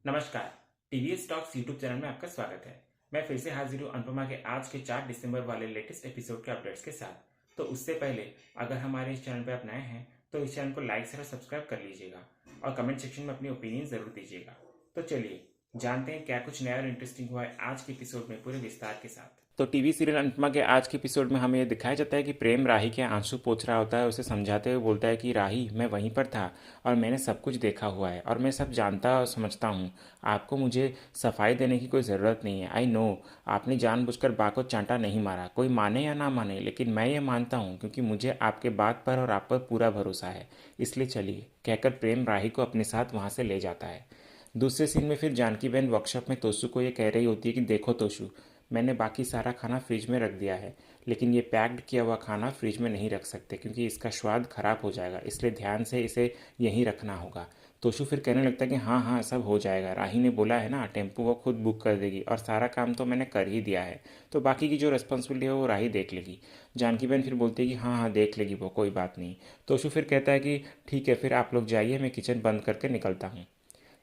नमस्कार। TVS talks YouTube channel में आपका स्वागत है। मैं फिर से हाजिर हूँ अनुपमा के आज के 4 दिसंबर वाले लेटेस्ट एपिसोड के अपडेट्स के साथ। तो उससे पहले अगर हमारे इस चैनल पर आप नए हैं तो इस चैनल को लाइक शेयर और सब्सक्राइब कर लीजिएगा और कमेंट सेक्शन में अपनी ओपिनियन जरूर दीजिएगा। तो चलिए जानते हैं क्या कुछ नया और इंटरेस्टिंग हुआ है आज के एपिसोड में पूरे विस्तार के साथ। तो टीवी सीरियल अनुपमा के आज के एपिसोड में हमें यह दिखाया जाता है कि प्रेम राही के आंसू पोंछ रहा होता है। उसे समझाते हुए बोलता है कि राही, मैं वहीं पर था और मैंने सब कुछ देखा हुआ है और मैं सब जानता और समझता हूँ। आपको मुझे सफाई देने की कोई ज़रूरत नहीं है। आई नो आपने जानबूझकर बा को चांटा नहीं मारा, कोई माने या ना माने, लेकिन मैं ये मानता हूँ क्योंकि मुझे आपके बात पर और आप पर पूरा भरोसा है। इसलिए चलिए, कहकर प्रेम राही को अपने साथ वहाँ से ले जाता है। दूसरे सीन में फिर जानकी बहन वर्कशॉप में तोशु को ये कह रही होती है कि देखो तोशु, मैंने बाकी सारा खाना फ्रिज में रख दिया है, लेकिन ये पैक्ड किया हुआ खाना फ्रिज में नहीं रख सकते क्योंकि इसका स्वाद खराब हो जाएगा, इसलिए ध्यान से इसे यहीं रखना होगा। तोशु फिर कहने लगता है कि हाँ हाँ सब हो जाएगा, राही ने बोला है ना टेम्पो वो खुद बुक कर देगी और सारा काम तो मैंने कर ही दिया है, तो बाकी की जो रिस्पॉन्सिबिलिटी है वो राही देख लेगी। जानकी बहन फिर बोलती है कि हाँ हाँ देख लेगी वो, कोई बात नहीं। तोशु फिर कहता है कि ठीक है फिर आप लोग जाइए, मैं किचन बंद करके निकलता हूँ।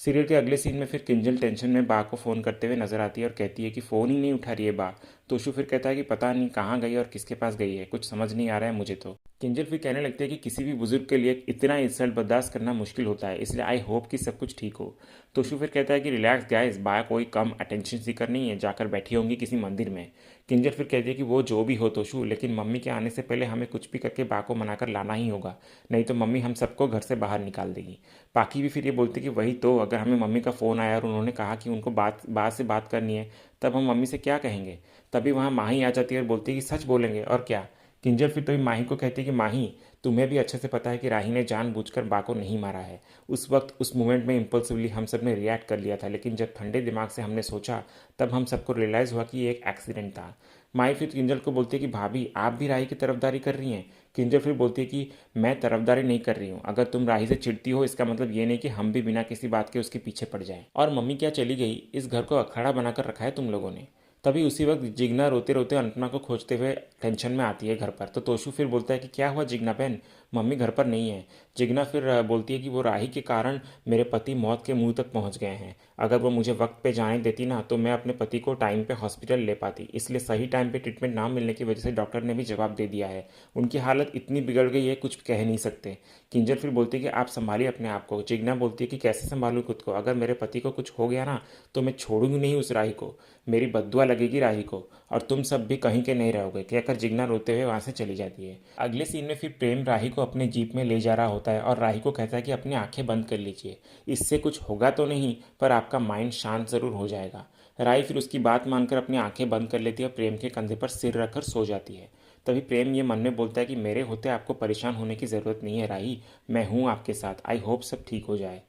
सीरियल के अगले सीन में फिर किंजल टेंशन में बा को फ़ोन करते हुए नजर आती है और कहती है कि फ़ोन ही नहीं उठा रही है बा। तोशु फिर कहता है कि पता नहीं कहाँ गई और किसके पास गई है, कुछ समझ नहीं आ रहा है मुझे तो। किंजल फिर कहने लगती है कि किसी भी बुजुर्ग के लिए इतना इंसल्ट बर्दाश्त करना मुश्किल होता है, इसलिए आई होप कि सब कुछ ठीक हो। तोशु फिर कहता है कि रिलैक्स गाइस, बा कोई कम अटेंशन सीकर नहीं है, जाकर बैठी होंगी किसी मंदिर में। किंजल फिर कहती है कि वो जो भी हो तोशु, लेकिन मम्मी के आने से पहले हमें कुछ भी करके बा को मनाकर लाना ही होगा, नहीं तो मम्मी हम सबको घर से बाहर निकाल देगी। बाकी भी फिर ये बोलते कि वही तो, अगर हमें मम्मी का फ़ोन आया और उन्होंने कहा कि उनको बात से बात करनी है, तब हम मम्मी से क्या कहेंगे। तभी वहाँ माही आ जाती है और बोलती है कि सच बोलेंगे और क्या। किंजल फिर तभी माही को कहती है कि माही, तुम्हें भी अच्छे से पता है कि राही ने जानबूझकर बा को नहीं मारा है। उस वक्त उस मोमेंट में इम्पल्सिवली हम सब ने रिएक्ट कर लिया था, लेकिन जब ठंडे दिमाग से हमने सोचा तब हम सबको रियलाइज़ हुआ कि ये एक एक्सीडेंट था। माही फिर किंजल को बोलती है कि भाभी आप भी राही की तरफदारी कर रही हैं। किंजल फिर बोलती है कि मैं तरफदारी नहीं कर रही हूँ, अगर तुम राही से चिढ़ती हो इसका मतलब ये नहीं कि हम भी बिना किसी बात के उसके पीछे पड़ जाएं। और मम्मी क्या चली गई, इस घर को अखाड़ा बनाकर रखा है तुम लोगों ने। तभी उसी वक्त जिग्ना रोते रोते अनुपमा को खोजते हुए टेंशन में आती है घर पर। तो तोशु फिर बोलता है कि क्या हुआ जिग्ना बहन, मम्मी घर पर नहीं है। जिग्ना फिर बोलती है कि वो राही के कारण मेरे पति मौत के मुंह तक पहुंच गए हैं। अगर वो मुझे वक्त पे जाने देती ना तो मैं अपने पति को टाइम पे हॉस्पिटल ले पाती, इसलिए सही टाइम पे ट्रीटमेंट ना मिलने की वजह से डॉक्टर ने भी जवाब दे दिया है। उनकी हालत इतनी बिगड़ गई है कुछ कह नहीं सकते। किंजल फिर बोलती है कि आप संभालिए अपने आप को। जिग्ना बोलती है कि कैसे संभालूं खुद को, अगर मेरे पति को कुछ हो गया ना तो मैं छोड़ूंगी नहीं उस राही को, मेरी बद्दुआ लगेगी राही को और तुम सब भी कहीं के नहीं रहोगे, कहकर जिग्ना रोते हुए वहां से चली जाती है। अगले सीन में फिर प्रेम राही को अपने जीप में ले जा रहा होता है और राही को कहता है कि अपनी आंखें बंद कर लीजिए, इससे कुछ होगा तो नहीं पर आपका माइंड शांत जरूर हो जाएगा। राही फिर उसकी बात मानकर अपनी आंखें बंद कर लेती है और प्रेम के कंधे पर सिर रखकर सो जाती है। तभी प्रेम ये मन में बोलता है कि मेरे होते आपको परेशान होने की ज़रूरत नहीं है राही, मैं हूँ आपके साथ, आई होप सब ठीक हो जाए।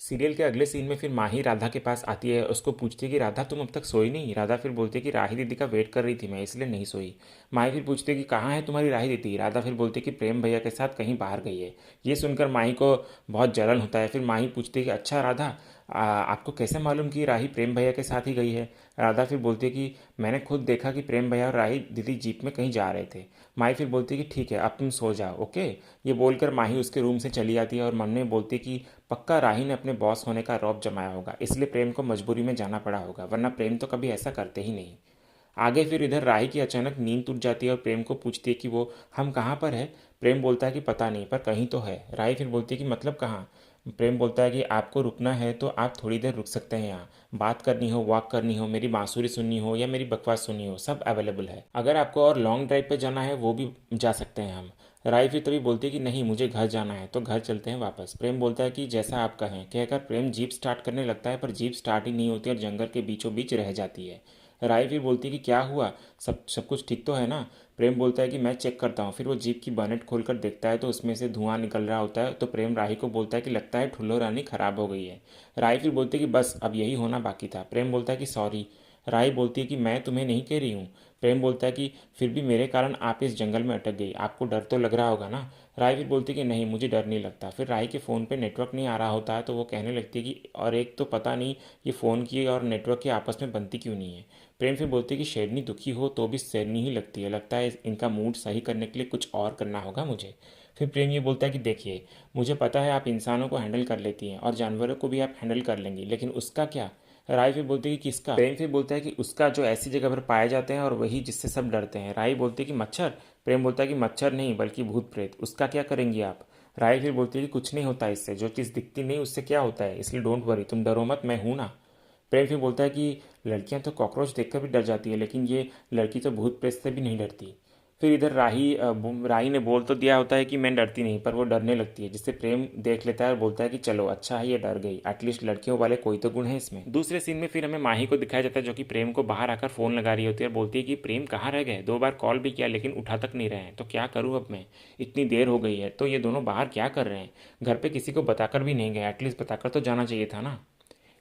सीरियल के अगले सीन में फिर माही राधा के पास आती है, उसको पूछती है कि राधा तुम अब तक सोई नहीं। राधा फिर बोलती है कि राही दीदी का वेट कर रही थी मैं, इसलिए नहीं सोई। माही फिर पूछती है कि कहाँ है तुम्हारी राही दीदी। राधा फिर बोलती है कि प्रेम भैया के साथ कहीं बाहर गई है। ये सुनकर माही को बहुत जलन होता है। फिर माही पूछती है कि अच्छा राधा, आपको कैसे मालूम कि राही प्रेम भैया के साथ ही गई है। राधा फिर बोलती है कि मैंने खुद देखा कि प्रेम भैया और राही दीदी जीप में कहीं जा रहे थे। माही फिर बोलती है कि ठीक है अब तुम सो जाओ, ओके। ये बोलकर माही उसके रूम से चली जाती है और मन में बोलती है कि पक्का राही ने अपने बॉस होने का रौब जमाया होगा, इसलिए प्रेम को मजबूरी में जाना पड़ा होगा, वरना प्रेम तो कभी ऐसा करते ही नहीं। आगे फिर इधर राही की अचानक नींद टूट जाती है और प्रेम को पूछती है कि वो हम कहाँ पर है। प्रेम बोलता है कि पता नहीं पर कहीं तो है। राही फिर बोलती है कि मतलब कहाँ। प्रेम बोलता है कि आपको रुकना है तो आप थोड़ी देर रुक सकते हैं, यहाँ बात करनी हो, वॉक करनी हो, मेरी बांसुरी सुननी हो या मेरी बकवास सुननी हो, सब अवेलेबल है। अगर आपको और लॉन्ग ड्राइव पे जाना है वो भी जा सकते हैं हम। राही फिर तभी बोलती है कि नहीं मुझे घर जाना है, तो घर चलते हैं वापस। प्रेम बोलता है कि जैसा आप कहें, कहकर प्रेम जीप स्टार्ट करने लगता है पर जीप स्टार्ट ही नहीं होती और जंगल के बीचों बीच रह जाती है। राही फिर बोलती है कि क्या हुआ, सब सब कुछ ठीक तो है ना। प्रेम बोलता है कि मैं चेक करता हूँ। फिर वो जीप की बनेट खोलकर देखता है तो उसमें से धुआं निकल रहा होता है। तो प्रेम राही को बोलता है कि लगता है ठुल्लो रानी खराब हो गई है। राही फिर बोलती है कि बस अब यही होना बाकी था। प्रेम बोलता है कि सॉरी। राही बोलती है कि मैं तुम्हें नहीं कह रही हूँ। प्रेम बोलता है कि फिर भी मेरे कारण आप इस जंगल में अटक गई, आपको डर तो लग रहा होगा ना। राही फिर बोलती है कि नहीं मुझे डर नहीं लगता। फिर राही के फ़ोन पे नेटवर्क नहीं आ रहा होता है तो वो कहने लगती है कि और एक तो पता नहीं ये फ़ोन की और नेटवर्क की आपस में बनती क्यों नहीं है। प्रेम फिर बोलती है कि शेरनी दुखी हो तो भी शेरनी ही लगती है, लगता है इनका मूड सही करने के लिए कुछ और करना होगा मुझे। फिर प्रेम ये बोलता है कि देखिए, मुझे पता है आप इंसानों को हैंडल कर लेती हैं और जानवरों को भी आप हैंडल कर लेंगी, लेकिन उसका क्या? राई फिर बोलती है कि किसका? प्रेम फिर बोलता है कि उसका जो ऐसी जगह पर पाए जाते हैं और वही जिससे सब डरते हैं। राई बोलती है कि मच्छर। प्रेम बोलता है कि मच्छर नहीं बल्कि भूत प्रेत, उसका क्या करेंगी आप? राय फिर बोलती है कि कुछ नहीं होता इससे, जो चीज़ दिखती नहीं उससे क्या होता है, इसलिए डोंट वरी, तुम डरो मत, मैं हूं ना। प्रेम फिर बोलता है कि लड़कियां तो कॉकरोच देखकर भी डर जाती है, लेकिन ये लड़की तो भूत प्रेत से भी नहीं डरती। फिर इधर राही ने बोल तो दिया होता है कि मैं डरती नहीं, पर वो डरने लगती है, जिससे प्रेम देख लेता है और बोलता है कि चलो अच्छा है ये डर गई, एटलीस्ट लड़कियों वाले कोई तो गुण है इसमें। दूसरे सीन में फिर हमें माही को दिखाया जाता है, जो कि प्रेम को बाहर आकर फोन लगा रही होती है और बोलती है कि प्रेम कहाँ रह गए, 2 बार कॉल भी किया लेकिन उठा तक नहीं रहे हैं, तो क्या करूँ अब मैं, इतनी देर हो गई है, तो ये दोनों बाहर क्या कर रहे हैं, घर पे किसी को बताकर भी नहीं गए, एटलीस्ट बताकर तो जाना चाहिए था ना।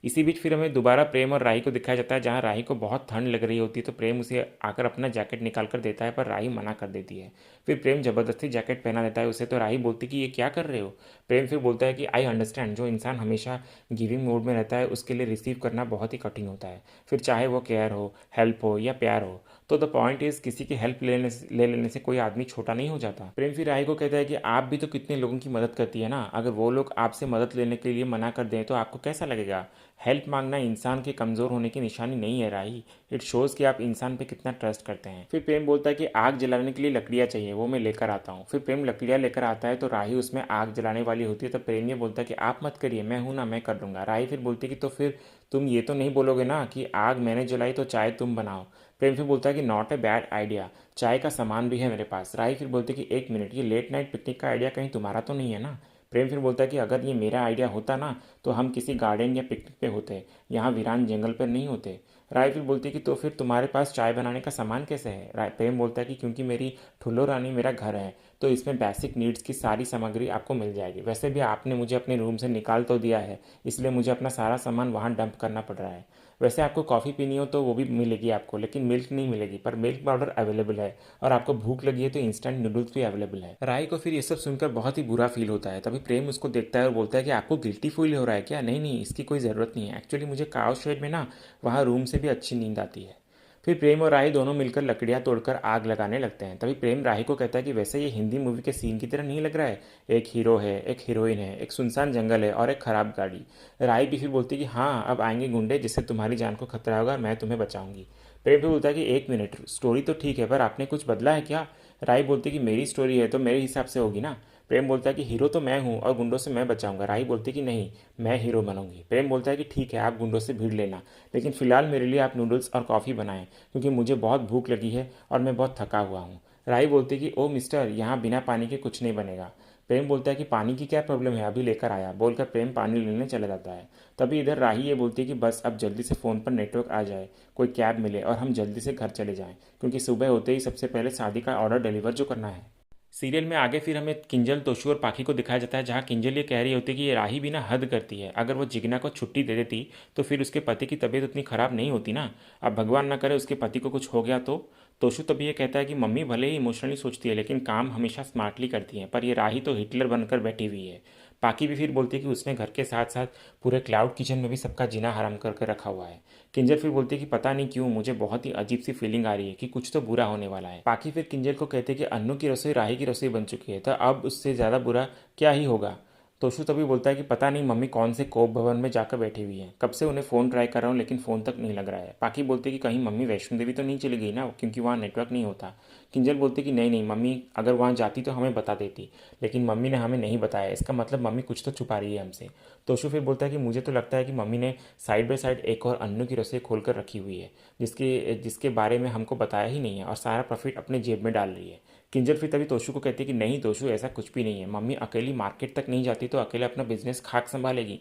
इसी बीच फिर हमें दोबारा प्रेम और राही को दिखाया जाता है, जहाँ राही को बहुत ठंड लग रही होती है, तो प्रेम उसे आकर अपना जैकेट निकाल कर देता है, पर राही मना कर देती है। फिर प्रेम ज़बरदस्ती जैकेट पहना देता है उसे, तो राही बोलती कि ये क्या कर रहे हो? प्रेम फिर बोलता है कि आई अंडरस्टैंड, जो इंसान हमेशा गिविंग मोड में रहता है उसके लिए रिसीव करना बहुत ही कठिन होता है, फिर चाहे वो केयर हो, हेल्प हो या प्यार हो। तो द पॉइंट इज, किसी की हेल्प ले लेने से कोई आदमी छोटा नहीं हो जाता। प्रेम फिर राही को कहता है कि आप भी तो कितने लोगों की मदद करती है ना, अगर वो लोग आपसे मदद लेने के लिए मना कर दें तो आपको कैसा लगेगा? हेल्प मांगना इंसान के कमज़ोर होने की निशानी नहीं है राही, इट शोज़ कि आप इंसान पे कितना ट्रस्ट करते हैं। फिर प्रेम बोलता है कि आग जलाने के लिए लकड़ियाँ चाहिए, वो मैं लेकर आता हूँ। फिर प्रेम लकड़ियाँ लेकर आता है, तो राही उसमें आग जलाने वाली होती है, तो प्रेम ये बोलता है कि आप मत करिए, मैं हूँ ना, मैं कर लूँगा। राही फिर बोलती है कि तो फिर तुम ये तो नहीं बोलोगे ना कि आग मैंने जलाई तो चाय तुम बनाओ? प्रेम फिर बोलता है कि नॉट ए बैड आइडिया, चाय का सामान भी है मेरे पास। राही फिर बोलती है कि एक मिनट, ये लेट नाइट पिकनिक का आइडिया कहीं तुम्हारा तो नहीं है ना? प्रेम फिर बोलता है कि अगर ये मेरा आइडिया होता ना तो हम किसी गार्डन या पिकनिक पे होते, यहाँ वीरान जंगल पर नहीं होते। राय फिर बोलती है कि तो फिर तुम्हारे पास चाय बनाने का सामान कैसे है? प्रेम बोलता है कि क्योंकि मेरी ठुल्लो रानी मेरा घर है, तो इसमें बेसिक नीड्स की सारी सामग्री आपको मिल जाएगी। वैसे भी आपने मुझे अपने रूम से निकाल तो दिया है, इसलिए मुझे अपना सारा सामान वहाँ डंप करना पड़ रहा है। वैसे आपको कॉफ़ी पीनी हो तो वो भी मिलेगी आपको, लेकिन मिल्क नहीं मिलेगी, पर मिल्क पाउडर अवेलेबल है, और आपको भूख लगी है तो इंस्टेंट नूडल्स भी अवेलेबल है। राय को फिर ये सब सुनकर बहुत ही बुरा फील होता है, तभी प्रेम उसको देखता है और बोलता है कि आपको गिल्टी फील हो रहा है क्या? नहीं नहीं, इसकी कोई ज़रूरत नहीं है, एक्चुअली मुझे काउ शेड में ना वहाँ रूम से भी अच्छी नींद आती है। फिर प्रेम और राही दोनों मिलकर लकड़ियाँ तोड़कर आग लगाने लगते हैं, तभी प्रेम राही को कहता है कि वैसे ये हिंदी मूवी के सीन की तरह नहीं लग रहा है, एक हीरो है, एक हीरोइन है, एक सुनसान जंगल है और एक खराब गाड़ी। राही भी फिर बोलती है कि हाँ, अब आएंगे गुंडे जिससे तुम्हारी जान को खतरा होगा और मैं तुम्हें बचाऊंगी। प्रेम भी बोलता है कि एक मिनट, स्टोरी तो ठीक है पर आपने कुछ बदला है क्या? राही बोलती है कि मेरी स्टोरी है तो मेरे हिसाब से होगी ना। प्रेम बोलता है कि हीरो तो मैं हूँ और गुंडों से मैं बचाऊंगा। राही बोलती है कि नहीं, मैं हीरो बनूंगी। प्रेम बोलता है कि ठीक है, आप गुंडों से भीड़ लेना, लेकिन फिलहाल मेरे लिए आप नूडल्स और कॉफ़ी बनाएं, क्योंकि मुझे बहुत भूख लगी है और मैं बहुत थका हुआ हूँ। राही बोलती है कि ओ मिस्टर, यहाँ बिना पानी के कुछ नहीं बनेगा। प्रेम बोलता है कि पानी की क्या प्रॉब्लम है, अभी लेकर आया, बोलकर प्रेम पानी लेने चला जाता है। तभी इधर राही ये बोलती है कि बस अब जल्दी से फ़ोन पर नेटवर्क आ जाए, कोई कैब मिले और हम जल्दी से घर चले जाएं, क्योंकि सुबह होते ही सबसे पहले शादी का ऑर्डर डिलीवर जो करना है। सीरियल में आगे फिर हमें किंजल, तोशु और पाखी को दिखाया जाता है, जहाँ किंजल ये कह रही होती है कि ये राही भी ना हद करती है, अगर वो जिगना को छुट्टी दे देती तो फिर उसके पति की तबीयत उतनी ख़राब नहीं होती ना, अब भगवान ना करे उसके पति को कुछ हो गया तो। तोशु तभी ये कहता है कि मम्मी भले ही इमोशनली सोचती है लेकिन काम हमेशा स्मार्टली करती है, पर ये राही तो हिटलर बनकर बैठी हुई है। पाकी भी फिर बोलती है कि उसने घर के साथ साथ पूरे क्लाउड किचन में भी सबका जीना हराम करके रखा हुआ है। किंजल फिर बोलती है कि पता नहीं क्यों मुझे बहुत ही अजीब सी फीलिंग आ रही है कि कुछ तो बुरा होने वाला है। पाकी फिर किंजल को कहते हैं कि अन्नू की रसोई राही की रसोई बन चुकी है, तो अब उससे ज़्यादा बुरा क्या ही होगा। तोशु तभी बोलता है कि पता नहीं मम्मी कौन से कोप भवन में जाकर बैठी हुई है, कब से उन्हें फ़ोन ट्राई कर रहा हूँ लेकिन फ़ोन तक नहीं लग रहा है। पाकी बोलते कि कहीं मम्मी वैष्णो देवी तो नहीं चली गई ना, क्योंकि वहाँ नेटवर्क नहीं होता। किंजल बोलते कि नहीं नहीं, मम्मी अगर वहाँ जाती तो हमें बता देती, लेकिन मम्मी ने हमें नहीं बताया, इसका मतलब मम्मी कुछ तो छुपा रही है हमसे। तोशु फिर बोलता है कि मुझे तो लगता है कि मम्मी ने साइड बाय साइड एक और अन्नू की रसोई खोल कर रखी हुई है, जिसके जिसके बारे में हमको बताया ही नहीं है, और सारा प्रॉफिट अपने जेब में डाल रही है। किंजल फिर तभी तोशु को कहती है कि नहीं तोशु, ऐसा कुछ भी नहीं है, मम्मी अकेली मार्केट तक नहीं जाती तो अकेले अपना बिजनेस खाक संभालेगी।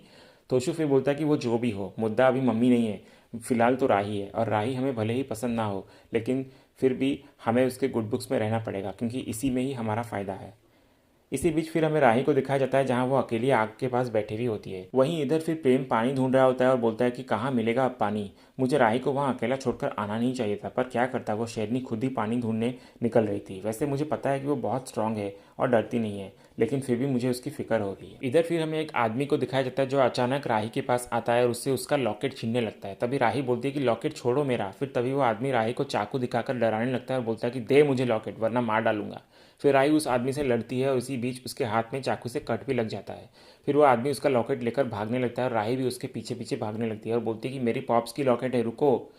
तोशु फिर बोलता है कि वो जो भी हो, मुद्दा अभी मम्मी नहीं है, फिलहाल तो राही है, और राही हमें भले ही पसंद ना हो लेकिन फिर भी हमें उसके गुड बुक्स में रहना पड़ेगा, क्योंकि इसी में ही हमारा फ़ायदा है। इसी बीच फिर हमें राही को दिखाया जाता है, जहाँ वो अकेली आग के पास बैठी हुई होती है। वहीं इधर फिर प्रेम पानी ढूंढ रहा होता है और बोलता है कि कहाँ मिलेगा अब पानी, मुझे राही को वहाँ अकेला छोड़कर आना नहीं चाहिए था, पर क्या करता, वो शेरनी खुद ही पानी ढूंढने निकल रही थी। वैसे मुझे पता है कि वो बहुत स्ट्रांग है और डरती नहीं है, लेकिन फिर भी मुझे उसकी फिक्र हो रही है। इधर फिर हमें एक आदमी को दिखाया जाता है जो अचानक राही के पास आता है और उससे उसका लॉकेट छीनने लगता है। तभी राही बोलती है कि लॉकेट छोड़ो मेरा। फिर तभी वो आदमी राही को चाकू दिखाकर डराने लगता है और बोलता है कि दे मुझे लॉकेट वरना मार डालूंगा। फिर राही उस आदमी से लड़ती है और इसी बीच उसके हाथ में चाकू से कट भी लग जाता है। फिर वो आदमी उसका लॉकेट लेकर भागने लगता है और राही भी उसके पीछे पीछे भागने लगती है और बोलती है कि मेरी पॉप्स की लॉकेट है, रुको।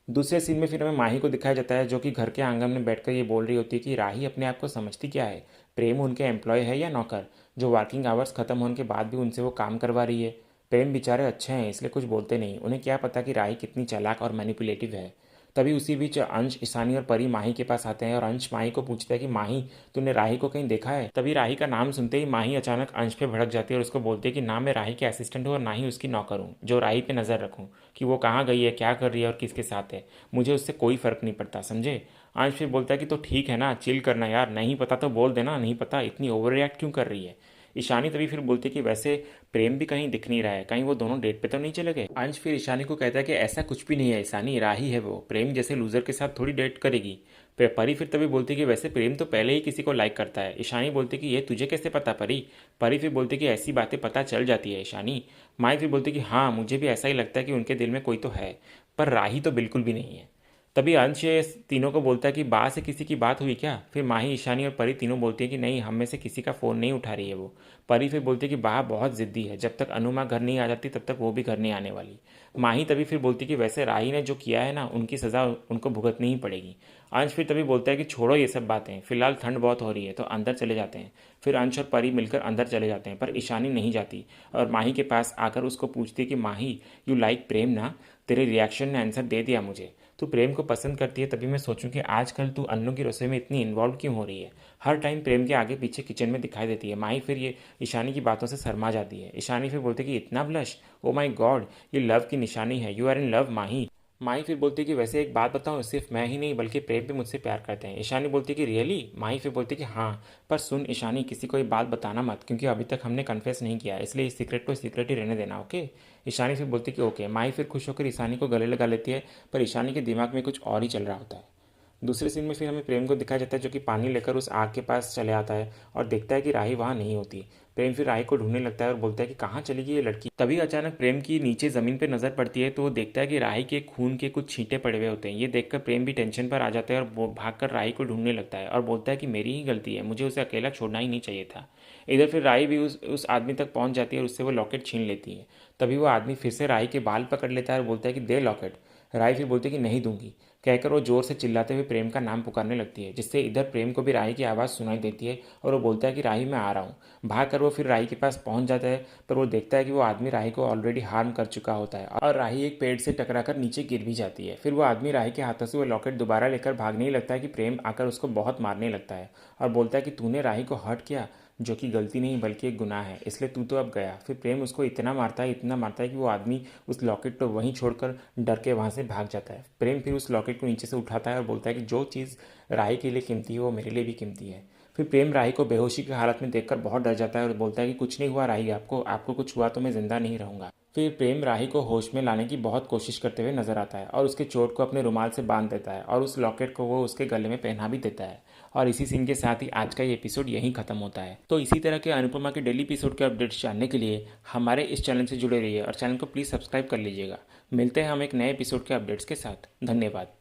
दूसरे सीन में फिर हमें माही को दिखाया जाता है जो कि घर के आंगन में बैठकर ये बोल रही होती है कि राही अपने आप को समझती क्या है, प्रेम उनके एम्प्लॉय है या नौकर जो वर्किंग आवर्स खत्म होने के बाद भी उनसे वो काम करवा रही है। प्रेम बेचारे अच्छे हैं इसलिए कुछ बोलते नहीं, उन्हें क्या पता कि राही कितनी चालाक और मैनिपुलेटिव है। तभी उसी बीच अंश, ईशानी और परी माही के पास आते हैं और अंश माही को पूछता है कि माही तूने राही को कहीं देखा है। तभी राही का नाम सुनते ही माही अचानक अंश पे भड़क जाती है और उसको बोलती है कि ना मैं राही के असिस्टेंट हूँ और ना ही उसकी नौकर हूँ जो राही पे नज़र रखूँ कि वो कहाँ गई है, क्या कर रही है और किसके साथ है। मुझे उससे कोई फ़र्क नहीं पड़ता, समझे। अंश फिर बोलता है कि तो ठीक है ना, चिल करना यार, नहीं पता तो बोल देना, नहीं पता, इतनी ओवर रिएक्ट क्यों कर रही है। ईशानी तभी फिर बोलती है कि वैसे प्रेम भी कहीं दिख नहीं रहा है, कहीं वो दोनों डेट पे तो नहीं चले गए। अंश फिर ईशानी को कहता है कि ऐसा कुछ भी नहीं है ईशानी, राही है वो, प्रेम जैसे लूजर के साथ थोड़ी डेट करेगी। परी फिर तभी बोलती है कि वैसे प्रेम तो पहले ही किसी को लाइक करता है। ईशानी बोलती है कि ये तुझे कैसे पता परी। परी फिर बोलती है कि ऐसी बातें पता चल जाती है ईशानी। माई फिर बोलती है कि हाँ मुझे भी ऐसा ही लगता है कि उनके दिल में कोई तो है, पर राही तो बिल्कुल भी नहीं है। तभी अंश तीनों को बोलता है कि बा से किसी की बात हुई क्या। फिर माही, ईशानी और परी तीनों बोलती है कि नहीं, हम में से किसी का फ़ोन नहीं उठा रही है वो। परी फिर बोलती है कि बा बहुत ज़िद्दी है, जब तक अनुमा घर नहीं आ जाती तब तक वो भी घर नहीं आने वाली। माही तभी फिर बोलती है कि वैसे राही ने जो किया है ना, उनकी सज़ा उनको भुगतनी ही पड़ेगी। अंश फिर तभी बोलता है कि छोड़ो ये सब बातें, फिलहाल ठंड बहुत हो रही है तो अंदर चले जाते हैं। फिर अंश और परी मिलकर अंदर चले जाते हैं, पर ईशानी नहीं जाती और माही के पास आकर उसको पूछती है कि माही यू लाइक प्रेम ना, तेरे रिएक्शन ने आंसर दे दिया मुझे। तू प्रेम को पसंद करती है तभी मैं सोचूं कि आजकल तू अन्नू की रसोई में इतनी इन्वॉल्व क्यों हो रही है, हर टाइम प्रेम के आगे पीछे किचन में दिखाई देती है। माही फिर ये ईशानी की बातों से शर्मा जाती है। ईशानी फिर बोलती है कि इतना ब्लश, ओ माय गॉड, ये लव की निशानी है, यू आर इन लव माही। माही फिर बोलती है कि वैसे एक बात बताऊं, सिर्फ मैं ही नहीं बल्कि प्रेम भी मुझसे प्यार करते हैं। ईशानी बोलती है कि रियली। माही फिर बोलती है कि हाँ, पर सुन ईशानी, किसी को ये बात बताना मत क्योंकि अभी तक हमने कन्फेस नहीं किया, इसलिए इस सीक्रेट को सीक्रेट ही रहने देना, ओके। ईशानी फिर बोलती है कि ओके। माही फिर खुश होकर ईशानी को गले लगा लेती है, पर ईशानी के दिमाग में कुछ और ही चल रहा होता है। दूसरे सीन में फिर हमें प्रेम को दिखाया जाता है जो कि पानी लेकर उस आग के पास चले आता है और देखता है कि राही वहाँ नहीं होती। प्रेम फिर राही को ढूंढने लगता है और बोलता है कि कहाँ चली गई ये लड़की। तभी अचानक प्रेम की नीचे ज़मीन पर नज़र पड़ती है तो वो देखता है कि राही के खून के कुछ छींटे पड़े हुए होते हैं। ये देखकर प्रेम भी टेंशन पर आ जाता है और वो भागकर राही को ढूंढने लगता है और बोलता है कि मेरी ही गलती है, मुझे उसे अकेला छोड़ना ही नहीं चाहिए था। इधर फिर राही भी उस आदमी तक पहुंच जाती है और उससे वो लॉकेट छीन लेती है। तभी वो आदमी फिर से राही के बाल पकड़ लेता है और बोलता है कि दे लॉकेट। राही फिर बोलती है कि नहीं दूंगी, कहकर वो जोर से चिल्लाते हुए प्रेम का नाम पुकारने लगती है, जिससे इधर प्रेम को भी राही की आवाज़ सुनाई देती है और वो बोलता है कि राही मैं आ रहा हूँ। भाग कर वो फिर राही के पास पहुंच जाता है, पर वो देखता है कि वो आदमी राही को ऑलरेडी हार्म कर चुका होता है और राही एक पेड़ से टकराकर नीचे गिर भी जाती है। फिर वो आदमी राही के हाथों से वो लॉकेट दोबारा लेकर भागने ही लगता है कि प्रेम आकर उसको बहुत मारने लगता है और बोलता है कि तूने राही को हर्ट किया, जो कि गलती नहीं बल्कि एक गुनाह है, इसलिए तू तो अब गया। फिर प्रेम उसको इतना मारता है, इतना मारता है कि वो आदमी उस लॉकेट को वहीं छोड़कर डर के वहाँ से भाग जाता है। प्रेम फिर उस लॉकेट को नीचे से उठाता है और बोलता है कि जो चीज़ राही के लिए कीमती है वो मेरे लिए भी कीमती है। फिर प्रेम राही को बेहोशी की हालत में देखकर बहुत डर जाता है और बोलता है कि कुछ नहीं हुआ राही, आपको कुछ हुआ तो मैं जिंदा नहीं रहूँगा। फिर प्रेम राही को होश में लाने की बहुत कोशिश करते हुए नजर आता है और उसके चोट को अपने रुमाल से बांध देता है और उस लॉकेट को वो उसके गले में पहना भी देता है। और इसी सीन के साथ ही आज का ये एपिसोड यहीं खत्म होता है। तो इसी तरह के अनुपमा के डेली एपिसोड के अपडेट्स जानने के लिए हमारे इस चैनल से जुड़े रहिए और चैनल को प्लीज़ सब्सक्राइब कर लीजिएगा। मिलते हैं हम एक नए एपिसोड के अपडेट्स के साथ। धन्यवाद।